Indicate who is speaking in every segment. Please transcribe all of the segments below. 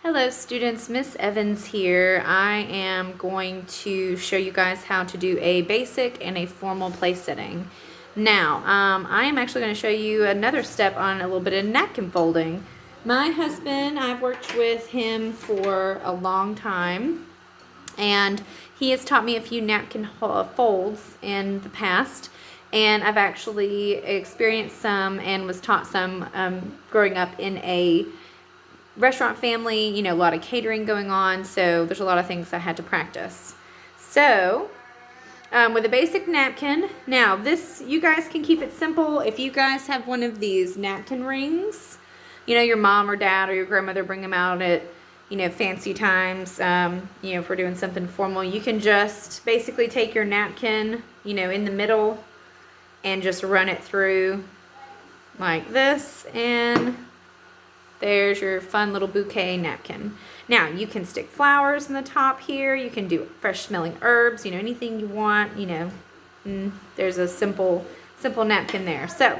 Speaker 1: Hello students, Miss Evans here. I am going to show you guys how to do a basic and a formal place setting. Now, I am actually going to show you another step on a little bit of napkin folding. My husband, I've worked with him for a long time, and he has taught me a few napkin folds in the past, and I've actually experienced some and was taught some growing up in a restaurant family, you know, a lot of catering going on, so there's a lot of things I had to practice. So, with a basic napkin, now this, you guys can keep it simple. If you guys have one of these napkin rings, you know, your mom or dad or your grandmother bring them out at, you know, fancy times, you know, if we're doing something formal, you can just basically take your napkin, you know, in the middle and just run it through like this, and there's your fun little bouquet napkin. Now, you can stick flowers in the top here. You can do fresh smelling herbs, you know, anything you want, you know. There's a simple napkin there. So,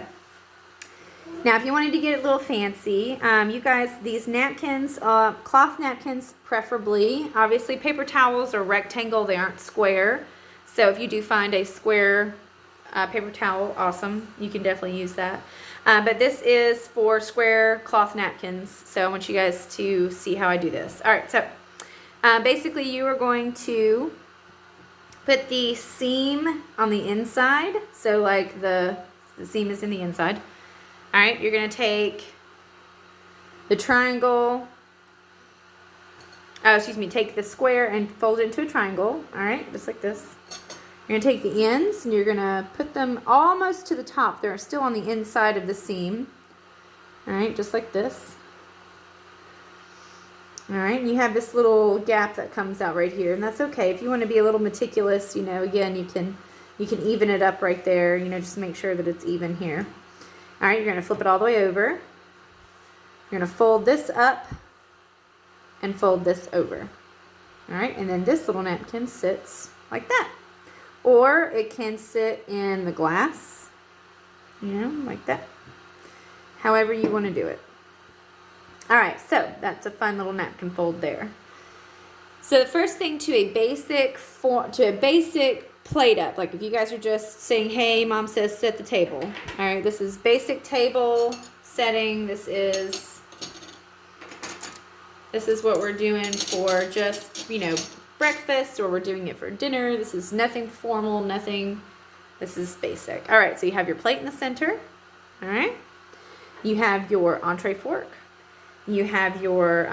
Speaker 1: now if you wanted to get it a little fancy, you guys, these napkins, cloth napkins preferably. Obviously, paper towels are rectangle. They aren't square. So, if you do find a square paper towel, awesome. You can definitely use that. But this is for square cloth napkins, so I want you guys to see how I do this. All right, so basically you are going to put the seam on the inside, so like the seam is in the inside. All right, you're going to take the triangle, take the square and fold it into a triangle, all right, just like this. You're going to take the ends and you're going to put them almost to the top. They're still on the inside of the seam. Alright, just like this. Alright, and you have this little gap that comes out right here, and that's okay. If you want to be a little meticulous, you know, again, you can even it up right there, you know, just make sure that it's even here. Alright, you're going to flip it all the way over. You're going to fold this up and fold this over. Alright, and then this little napkin sits like that. Or it can sit in the glass, you know, like that. However you want to do it. All right, so that's a fun little napkin fold there. So the first thing to a basic plate up, like if you guys are just saying, hey, mom says set the table. All right, this is basic table setting. This is what we're doing for just, you know, breakfast, or we're doing it for dinner. This is nothing formal, nothing. This is basic. All right, so you have your plate in the center. All right. You have your entree fork. You have your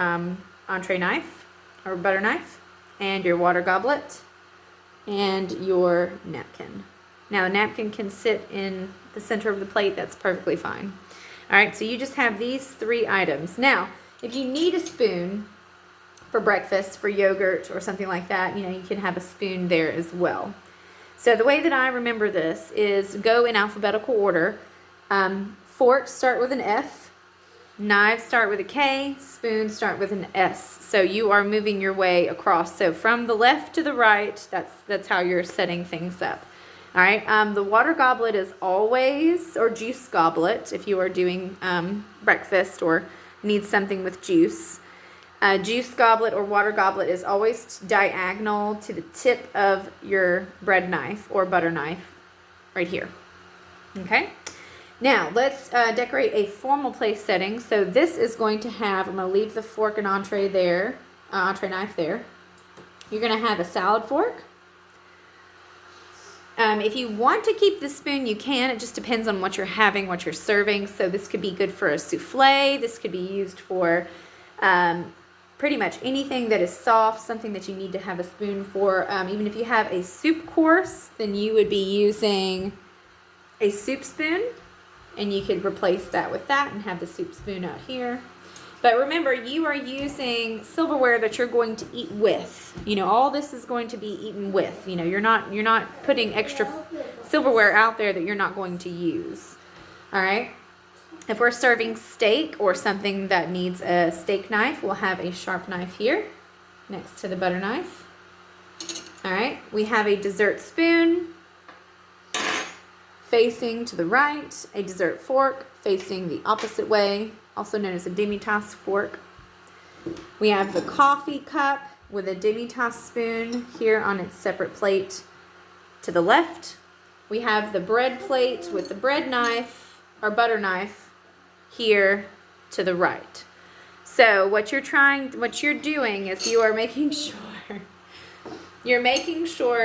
Speaker 1: entree knife or butter knife, and your water goblet, and your napkin. Now, the napkin can sit in the center of the plate. That's perfectly fine. All right, so you just have these three items. Now, if you need a spoon for breakfast, for yogurt or something like that, you know, you can have a spoon there as well. So the way that I remember this is go in alphabetical order. Forks start with an F, knives start with a K, spoons start with an S. So you are moving your way across. So from the left to the right, that's how you're setting things up. All right, the water goblet is always, or juice goblet if you are doing breakfast or need something with juice. Juice goblet or water goblet is always diagonal to the tip of your bread knife or butter knife right here. Okay? Now, let's decorate a formal place setting. So this is going to have, I'm going to leave the fork and entree there, entree knife there. You're going to have a salad fork. If you want to keep the spoon, you can. It just depends on what you're having, what you're serving. So this could be good for a souffle. This could be used for pretty much anything that is soft, something that you need to have a spoon for. Even if you have a soup course, then you would be using a soup spoon, and you could replace that with that and have the soup spoon out here. But remember, you are using silverware that you're going to eat with. You know, all this is going to be eaten with. You know, you're not putting extra silverware out there that you're not going to use. All right? If we're serving steak or something that needs a steak knife, we'll have a sharp knife here next to the butter knife. All right, we have a dessert spoon facing to the right, a dessert fork facing the opposite way, also known as a demi-tasse fork. We have the coffee cup with a demi-tasse spoon here on its separate plate to the left. We have the bread plate with the bread knife or butter knife here to the right. So what you're doing is you are making sure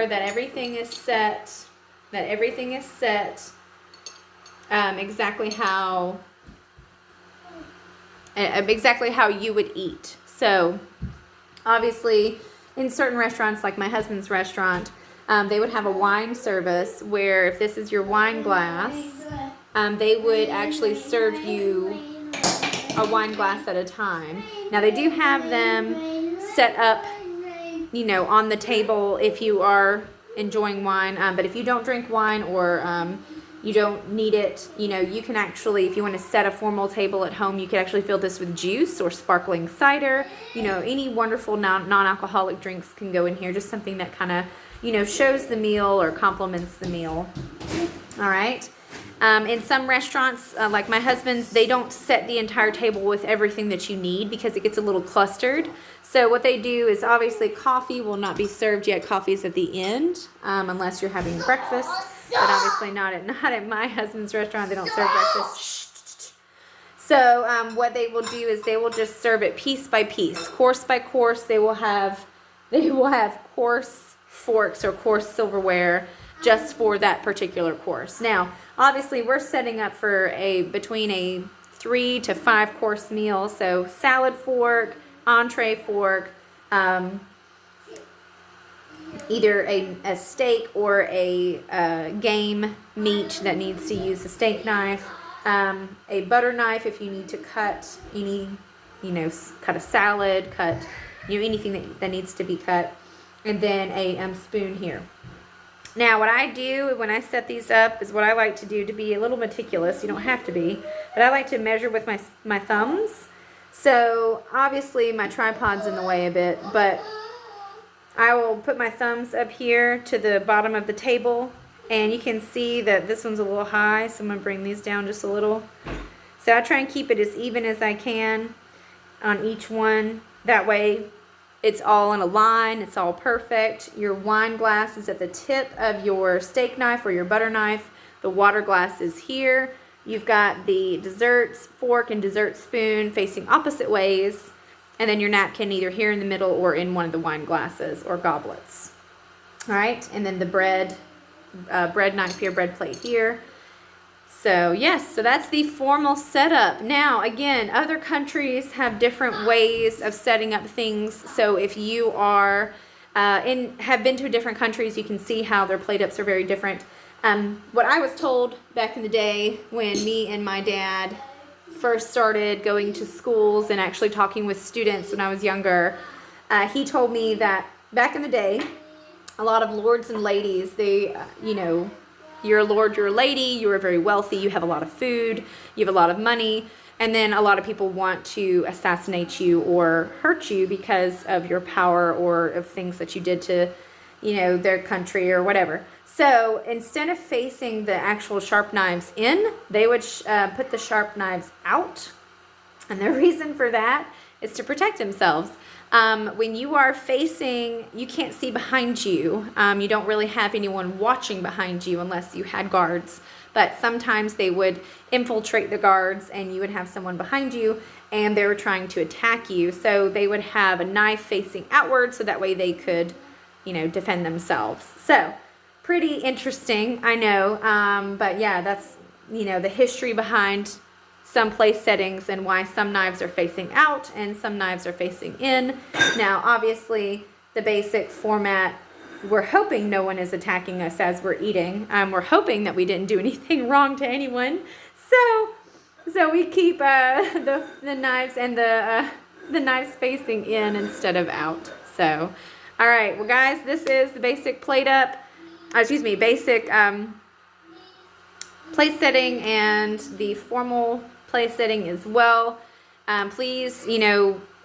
Speaker 1: that everything is set, exactly how you would eat. So obviously in certain restaurants, like my husband's restaurant, they would have a wine service where if this is your wine glass, they would actually serve you a wine glass at a time. Now they do have them set up, on the table if you are enjoying wine, but if you don't drink wine or you don't need it, you can actually, if you want to set a formal table at home, you can actually fill this with juice or sparkling cider. Any wonderful non-alcoholic drinks can go in here, just something that kind of, shows the meal or complements the meal. All right. In some restaurants, like my husband's, they don't set the entire table with everything that you need because it gets a little clustered. So what they do is obviously coffee will not be served yet. Coffee is at the end, unless you're having breakfast. But obviously not at my husband's restaurant. They don't serve breakfast. So what they will do is they will just serve it piece by piece, course by course. They will have coarse forks or coarse silverware just for that particular course. Now, obviously, we're setting up for between a 3 to 5 course meal. So salad fork, entree fork, either a steak or a game meat that needs to use a steak knife, a butter knife if you need to cut cut a salad, cut anything that needs to be cut, and then a spoon here. Now, what I do when I set these up is what I like to do to be a little meticulous. You don't have to be, but I like to measure with my thumbs. So obviously my tripod's in the way a bit, but I will put my thumbs up here to the bottom of the table, and you can see that this one's a little high, so I'm going to bring these down just a little. So I try and keep it as even as I can on each one. That way it's all in a line, it's all perfect. Your wine glass is at the tip of your steak knife or your butter knife. The water glass is here. You've got the dessert fork and dessert spoon facing opposite ways. And then your napkin either here in the middle or in one of the wine glasses or goblets. All right, and then the bread knife here, bread plate here. So yes, so that's the formal setup. Now, again, other countries have different ways of setting up things. So if you are have been to different countries, you can see how their plate ups are very different. What I was told back in the day when me and my dad first started going to schools and actually talking with students when I was younger, he told me that back in the day, a lot of lords and ladies, they, you're a lord, you're a lady, you are very wealthy, you have a lot of food, you have a lot of money, and then a lot of people want to assassinate you or hurt you because of your power or of things that you did to, their country or whatever. So instead of facing the actual sharp knives in, they would put the sharp knives out. And the reason for that is to protect themselves. When you are facing, you can't see behind you. You don't really have anyone watching behind you unless you had guards. But sometimes they would infiltrate the guards and you would have someone behind you and they were trying to attack you. So they would have a knife facing outward so that way they could, defend themselves. So pretty interesting, I know. But yeah, that's, the history behind some place settings and why some knives are facing out and some knives are facing in. Now, obviously, the basic format, we're hoping no one is attacking us as we're eating. We're hoping that we didn't do anything wrong to anyone. So we keep the knives and the knives facing in instead of out. So, all right, well, guys, this is the basic plate up. Basic place setting and the formal place setting as well. Please,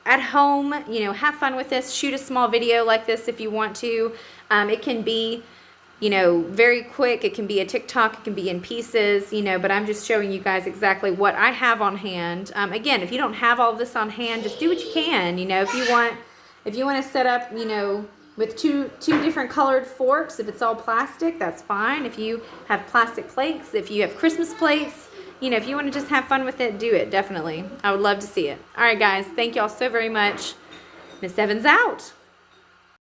Speaker 1: at home, have fun with this. Shoot a small video like this if you want to. It can be you know, very quick. It can be a TikTok, it can be in pieces, you know, but I'm just showing you guys exactly what I have on hand. Again, if you don't have all of this on hand, just do what you can. You know, if you want to set up, you know, with two different colored forks, if it's all plastic, that's fine. If you have plastic plates, if you have Christmas plates, you know, if you want to just have fun with it, do it, definitely. I would love to see it. All right, guys, thank y'all so very much. Miss Evans out.